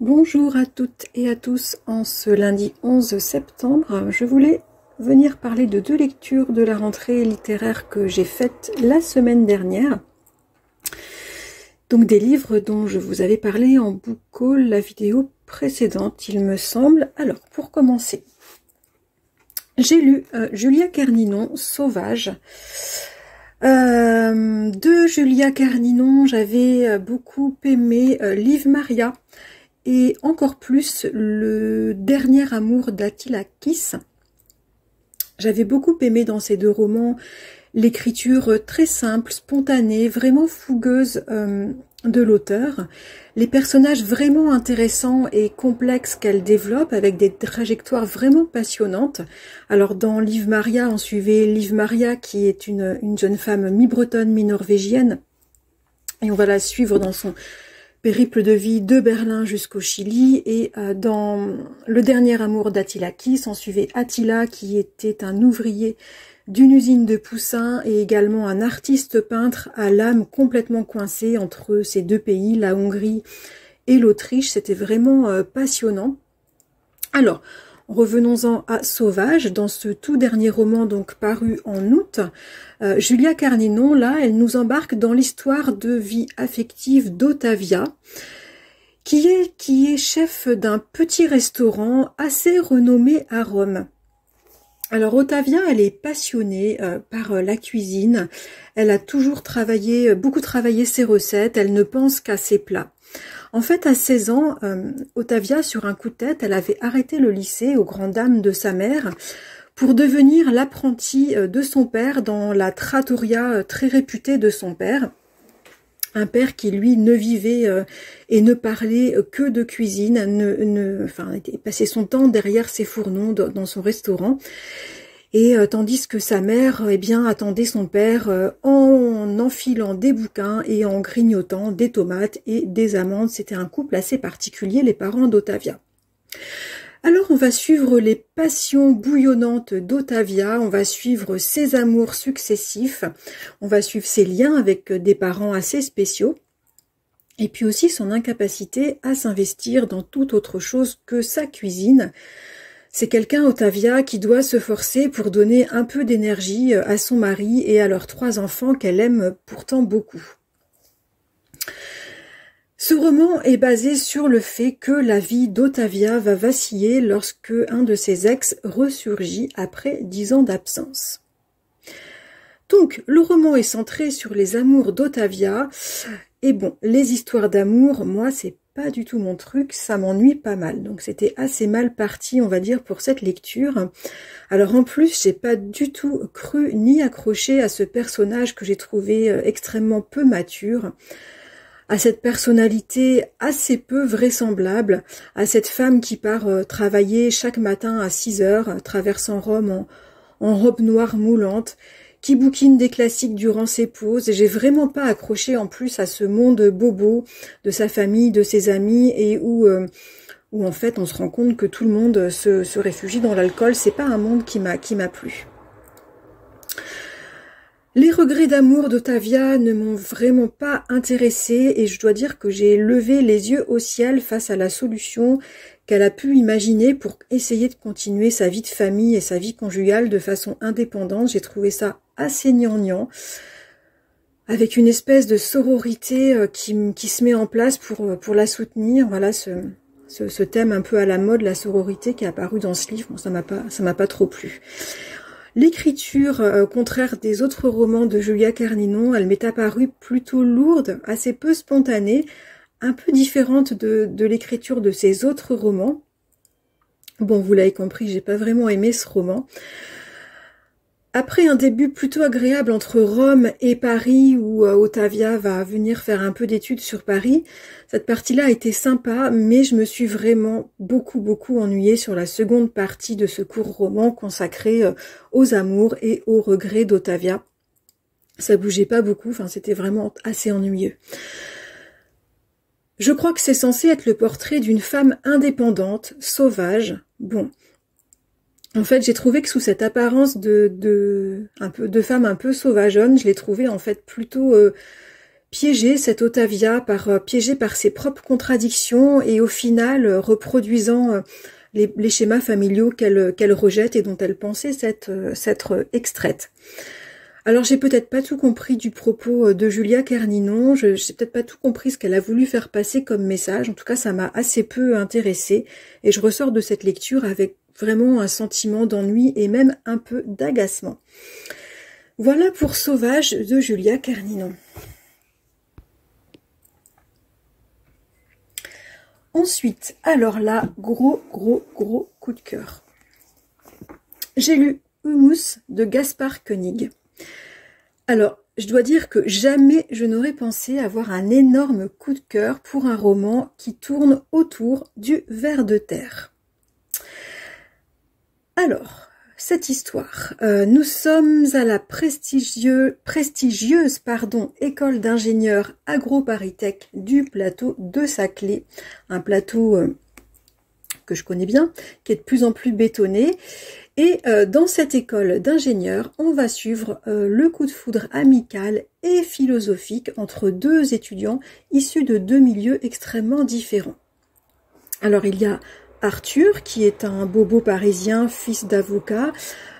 Bonjour à toutes et à tous. En ce lundi 11 septembre, je voulais venir parler de deux lectures de la rentrée littéraire que j'ai faites la semaine dernière. Donc des livres dont je vous avais parlé en book haul la vidéo précédente, il me semble. Alors, pour commencer, j'ai lu Julia Kerninon, Sauvage. De Julia Kerninon, j'avais beaucoup aimé Liv Maria. Et encore plus, le dernier amour d'Attila Kiss. J'avais beaucoup aimé dans ces deux romans l'écriture très simple, spontanée, vraiment fougueuse de l'auteur. Les personnages vraiment intéressants et complexes qu'elle développe avec des trajectoires vraiment passionnantes. Alors dans Liv Maria, on suivait Liv Maria qui est une jeune femme mi-bretonne, mi-norvégienne. Et on va la suivre dans son périple de vie de Berlin jusqu'au Chili, et dans Le dernier amour d'Attila Kiss, on suivait Attila qui était un ouvrier d'une usine de poussins et également un artiste peintre à l'âme complètement coincée entre ces deux pays, la Hongrie et l'Autriche. C'était vraiment passionnant. Alors, revenons-en à Sauvage, dans ce tout dernier roman donc paru en août. Julia Kerninon, là, elle nous embarque dans l'histoire de vie affective d'Ottavia, qui est chef d'un petit restaurant assez renommé à Rome. Alors Ottavia, elle est passionnée par la cuisine, elle a toujours beaucoup travaillé ses recettes, elle ne pense qu'à ses plats. En fait, à 16 ans, Ottavia, sur un coup de tête, elle avait arrêté le lycée aux grandes dames de sa mère pour devenir l'apprentie de son père dans la trattoria très réputée de son père. Un père qui, lui, ne vivait et ne parlait que de cuisine, passait son temps derrière ses fourneaux dans son restaurant. Et tandis que sa mère, eh bien, attendait son père en enfilant des bouquins et en grignotant des tomates et des amandes. C'était un couple assez particulier, les parents d'Ottavia. Alors, on va suivre les passions bouillonnantes d'Ottavia, on va suivre ses amours successifs, on va suivre ses liens avec des parents assez spéciaux, et puis aussi son incapacité à s'investir dans toute autre chose que sa cuisine. C'est quelqu'un, Ottavia, qui doit se forcer pour donner un peu d'énergie à son mari et à leurs 3 enfants qu'elle aime pourtant beaucoup. Ce roman est basé sur le fait que la vie d'Ottavia va vaciller lorsque un de ses ex ressurgit après 10 ans d'absence. Donc, le roman est centré sur les amours d'Ottavia. Et bon, les histoires d'amour, moi, c'est pas du tout mon truc, ça m'ennuie pas mal. Donc, c'était assez mal parti, on va dire, pour cette lecture. Alors, en plus, j'ai pas du tout cru ni accroché à ce personnage que j'ai trouvé extrêmement peu mature, à cette personnalité assez peu vraisemblable, à cette femme qui part travailler chaque matin à 6 heures, traversant Rome en robe noire moulante, qui bouquine des classiques durant ses pauses. Et j'ai vraiment pas accroché en plus à ce monde bobo de sa famille, de ses amis, et où en fait on se rend compte que tout le monde se réfugie dans l'alcool. C'est pas un monde qui m'a plu. Les regrets d'amour d'Ottavia ne m'ont vraiment pas intéressée et je dois dire que j'ai levé les yeux au ciel face à la solution qu'elle a pu imaginer pour essayer de continuer sa vie de famille et sa vie conjugale de façon indépendante. J'ai trouvé ça assez gnangnan, avec une espèce de sororité qui se met en place pour la soutenir. Voilà ce thème un peu à la mode, la sororité, qui est apparu dans ce livre. Bon, ça m'a pas trop plu. L'écriture, contraire des autres romans de Julia Kerninon, elle m'est apparue plutôt lourde, assez peu spontanée, un peu différente de l'écriture de ses autres romans. Bon, vous l'avez compris, j'ai pas vraiment aimé ce roman. Après un début plutôt agréable entre Rome et Paris, où Ottavia va venir faire un peu d'études sur Paris, cette partie-là a été sympa, mais je me suis vraiment beaucoup ennuyée sur la seconde partie de ce court roman consacré aux amours et aux regrets d'Ottavia. Ça bougeait pas beaucoup, enfin c'était vraiment assez ennuyeux. Je crois que c'est censé être le portrait d'une femme indépendante, sauvage. Bon, en fait, j'ai trouvé que sous cette apparence de femme un peu sauvageonne, je l'ai trouvée en fait plutôt piégée, cette Otavia, piégée par ses propres contradictions et au final reproduisant les schémas familiaux qu'elle rejette et dont elle pensait s'être extraite. Alors j'ai peut-être pas tout compris du propos de Julia Kerninon, j'ai peut-être pas tout compris ce qu'elle a voulu faire passer comme message, en tout cas ça m'a assez peu intéressée et je ressors de cette lecture avec vraiment un sentiment d'ennui et même un peu d'agacement. Voilà pour Sauvage de Julia Kerninon. Ensuite, alors là, gros coup de cœur. J'ai lu Humus de Gaspard Koenig. Alors, je dois dire que jamais je n'aurais pensé avoir un énorme coup de cœur pour un roman qui tourne autour du ver de terre. Alors, cette histoire, nous sommes à la prestigieuse école d'ingénieurs AgroParisTech du plateau de Saclay, un plateau que je connais bien, qui est de plus en plus bétonné. Et dans cette école d'ingénieurs, on va suivre le coup de foudre amical et philosophique entre deux étudiants issus de deux milieux extrêmement différents. Alors il y a Arthur, qui est un bobo parisien, fils d'avocat,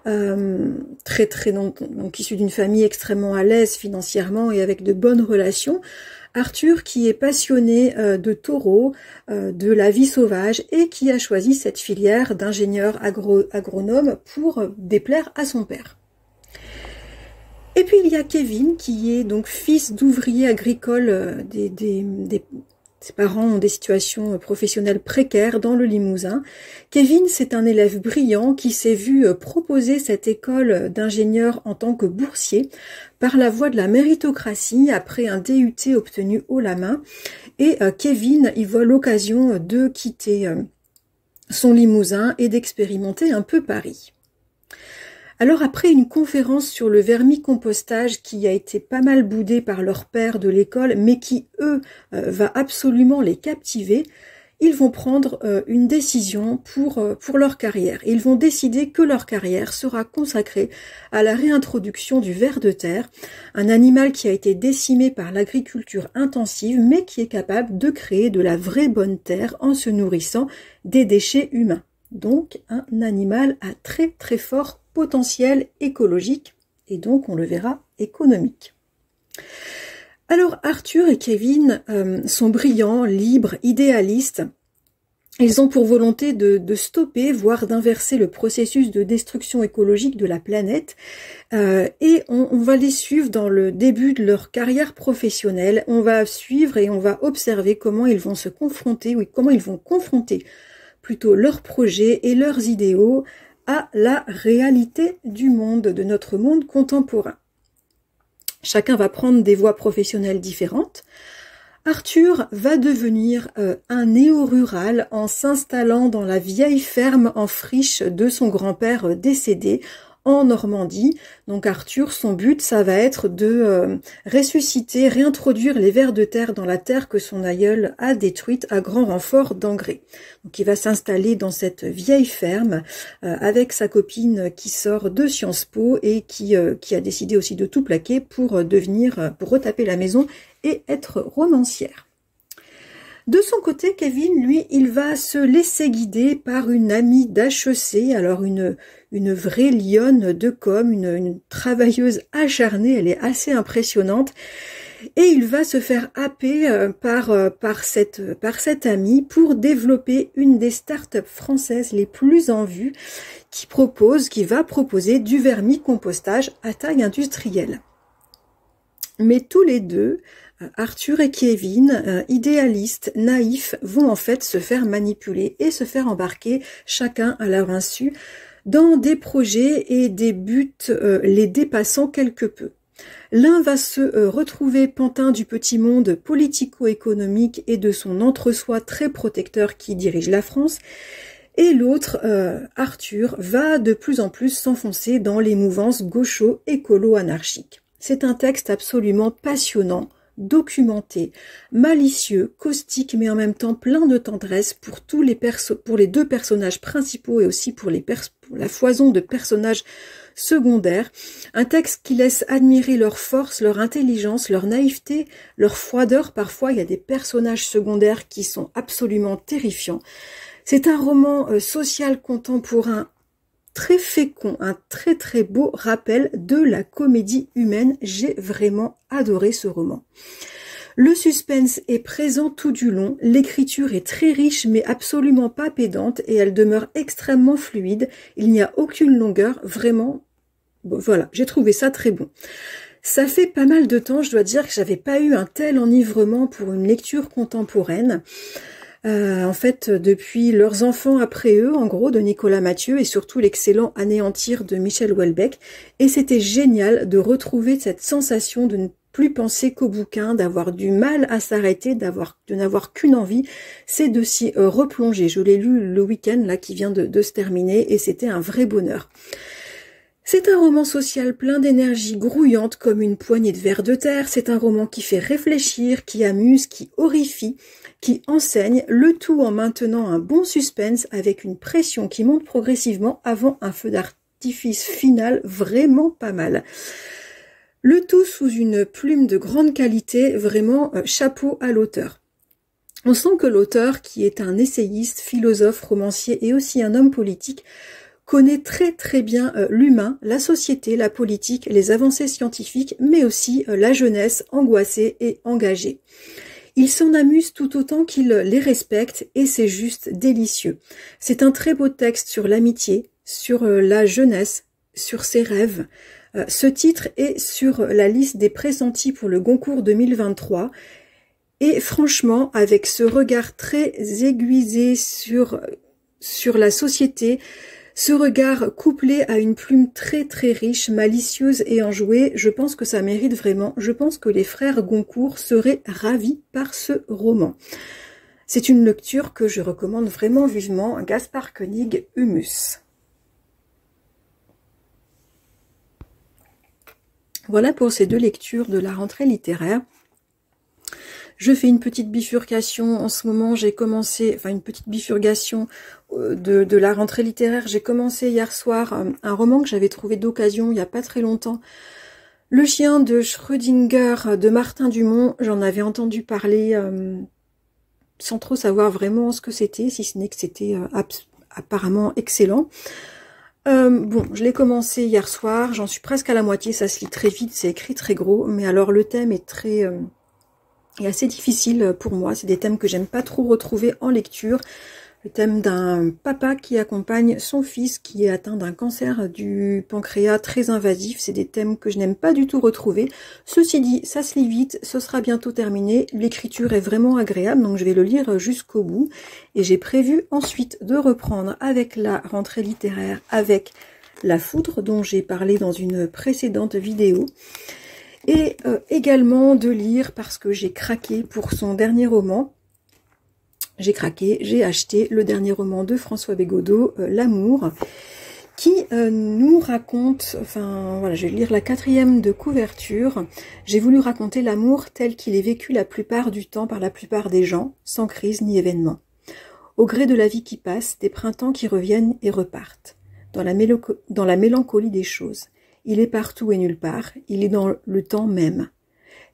donc issu d'une famille extrêmement à l'aise financièrement et avec de bonnes relations. Arthur qui est passionné de taureaux, de la vie sauvage et qui a choisi cette filière d'ingénieur agronome pour déplaire à son père. Et puis il y a Kevin qui est donc fils d'ouvrier agricole, ses parents ont des situations professionnelles précaires dans le Limousin. Kevin, c'est un élève brillant qui s'est vu proposer cette école d'ingénieur en tant que boursier par la voie de la méritocratie après un DUT obtenu haut la main. Et Kevin, il voit l'occasion de quitter son Limousin et d'expérimenter un peu Paris. Alors après une conférence sur le vermicompostage qui a été pas mal boudée par leur père de l'école, mais qui, eux, va absolument les captiver, ils vont prendre une décision pour leur carrière. Ils vont décider que leur carrière sera consacrée à la réintroduction du ver de terre, un animal qui a été décimé par l'agriculture intensive, mais qui est capable de créer de la vraie bonne terre en se nourrissant des déchets humains. Donc un animal à très fort potentiel écologique et donc on le verra économique. Alors Arthur et Kevin sont brillants, libres, idéalistes. Ils ont pour volonté de stopper, voire d'inverser le processus de destruction écologique de la planète et on va les suivre dans le début de leur carrière professionnelle. On va suivre et on va observer comment ils vont se confronter, comment ils vont confronter plutôt leurs projets et leurs idéaux à la réalité du monde, de notre monde contemporain. Chacun va prendre des voies professionnelles différentes. Arthur va devenir un néo-rural en s'installant dans la vieille ferme en friche de son grand-père décédé en Normandie. Donc Arthur, son but, ça va être de ressusciter, réintroduire les vers de terre dans la terre que son aïeul a détruite à grand renfort d'engrais. Donc il va s'installer dans cette vieille ferme avec sa copine qui sort de Sciences Po et qui a décidé aussi de tout plaquer pour retaper la maison et être romancière. De son côté, Kevin, lui, il va se laisser guider par une amie d'HEC, alors une vraie lionne de com, une travailleuse acharnée, elle est assez impressionnante, et il va se faire happer par cette amie pour développer une des startups françaises les plus en vue qui va proposer du vermicompostage à taille industrielle. Mais tous les deux, Arthur et Kevin, idéalistes, naïfs, vont en fait se faire manipuler et se faire embarquer, chacun à leur insu, dans des projets et des buts les dépassant quelque peu. L'un va se retrouver pantin du petit monde politico-économique et de son entre-soi très protecteur qui dirige la France, et l'autre, Arthur, va de plus en plus s'enfoncer dans les mouvances gaucho-écolo-anarchiques. C'est un texte absolument passionnant, documenté, malicieux, caustique, mais en même temps plein de tendresse pour pour les deux personnages principaux et aussi pour la foison de personnages secondaires. Un texte qui laisse admirer leur force, leur intelligence, leur naïveté, leur froideur. Parfois, il y a des personnages secondaires qui sont absolument terrifiants. C'est un roman social contemporain très fécond, un très très beau rappel de la comédie humaine. J'ai vraiment adoré ce roman. Le suspense est présent tout du long, l'écriture est très riche mais absolument pas pédante et elle demeure extrêmement fluide, il n'y a aucune longueur, vraiment, bon, voilà, j'ai trouvé ça très bon. Ça fait pas mal de temps, je dois dire que j'avais pas eu un tel enivrement pour une lecture contemporaine. En fait, depuis Leurs enfants après eux, en gros, de Nicolas Mathieu, et surtout l'excellent Anéantir de Michel Houellebecq. Et c'était génial de retrouver cette sensation de ne plus penser qu'au bouquin, d'avoir du mal à s'arrêter, de n'avoir qu'une envie, c'est de s'y replonger. Je l'ai lu le week-end là qui vient de se terminer, et c'était un vrai bonheur. C'est un roman social plein d'énergie grouillante comme une poignée de vers de terre. C'est un roman qui fait réfléchir, qui amuse, qui horrifie, qui enseigne, le tout en maintenant un bon suspense avec une pression qui monte progressivement avant un feu d'artifice final vraiment pas mal. Le tout sous une plume de grande qualité, vraiment chapeau à l'auteur. On sent que l'auteur, qui est un essayiste, philosophe, romancier et aussi un homme politique, connaît très très bien l'humain, la société, la politique, les avancées scientifiques, mais aussi la jeunesse angoissée et engagée. Il s'en amuse tout autant qu'il les respecte et c'est juste délicieux. C'est un très beau texte sur l'amitié, sur la jeunesse, sur ses rêves. Ce titre est sur la liste des pressentis pour le Goncourt 2023 et franchement, avec ce regard très aiguisé sur la société, ce regard couplé à une plume très très riche, malicieuse et enjouée, je pense que ça mérite vraiment. Je pense que les frères Goncourt seraient ravis par ce roman. C'est une lecture que je recommande vraiment vivement, Gaspard Koenig, Humus. Voilà pour ces deux lectures de la rentrée littéraire. Je fais une petite bifurcation en ce moment, j'ai commencé, enfin une petite bifurcation de la rentrée littéraire. J'ai commencé hier soir un roman que j'avais trouvé d'occasion il n'y a pas très longtemps. Le chien de Schrödinger de Martin Dumont, j'en avais entendu parler sans trop savoir vraiment ce que c'était, si ce n'est que c'était apparemment excellent. Bon, je l'ai commencé hier soir, j'en suis presque à la moitié, ça se lit très vite, c'est écrit très gros, mais alors le thème est très... est assez difficile pour moi, c'est des thèmes que j'aime pas trop retrouver en lecture. Le thème d'un papa qui accompagne son fils qui est atteint d'un cancer du pancréas très invasif, c'est des thèmes que je n'aime pas du tout retrouver. Ceci dit, ça se lit vite, ce sera bientôt terminé, l'écriture est vraiment agréable, donc je vais le lire jusqu'au bout. Et j'ai prévu ensuite de reprendre avec la rentrée littéraire, avec La Foudre, dont j'ai parlé dans une précédente vidéo. Et également de lire, parce que j'ai craqué pour son dernier roman, j'ai acheté le dernier roman de François Bégodeau, L'amour, qui nous raconte, enfin voilà, je vais lire la 4e de couverture. J'ai voulu raconter l'amour tel qu'il est vécu la plupart du temps par la plupart des gens, sans crise ni événement. Au gré de la vie qui passe, des printemps qui reviennent et repartent, dans la mélancolie des choses. Il est partout et nulle part, il est dans le temps même.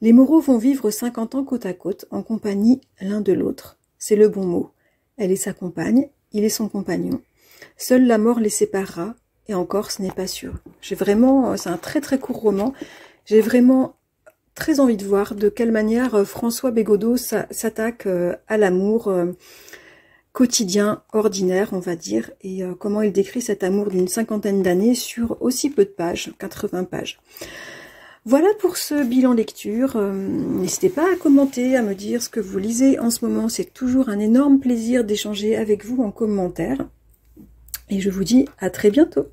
Les Moreau vont vivre 50 ans côte à côte, en compagnie l'un de l'autre. C'est le bon mot. Elle est sa compagne, il est son compagnon. Seule la mort les séparera, et encore ce n'est pas sûr. C'est un très très court roman. J'ai vraiment très envie de voir de quelle manière François Bégodeau s'attaque à l'amour quotidien, ordinaire, on va dire, et comment il décrit cet amour d'une 50aine d'années sur aussi peu de pages, 80 pages. Voilà pour ce bilan lecture. N'hésitez pas à commenter, à me dire ce que vous lisez en ce moment. C'est toujours un énorme plaisir d'échanger avec vous en commentaire. Et je vous dis à très bientôt.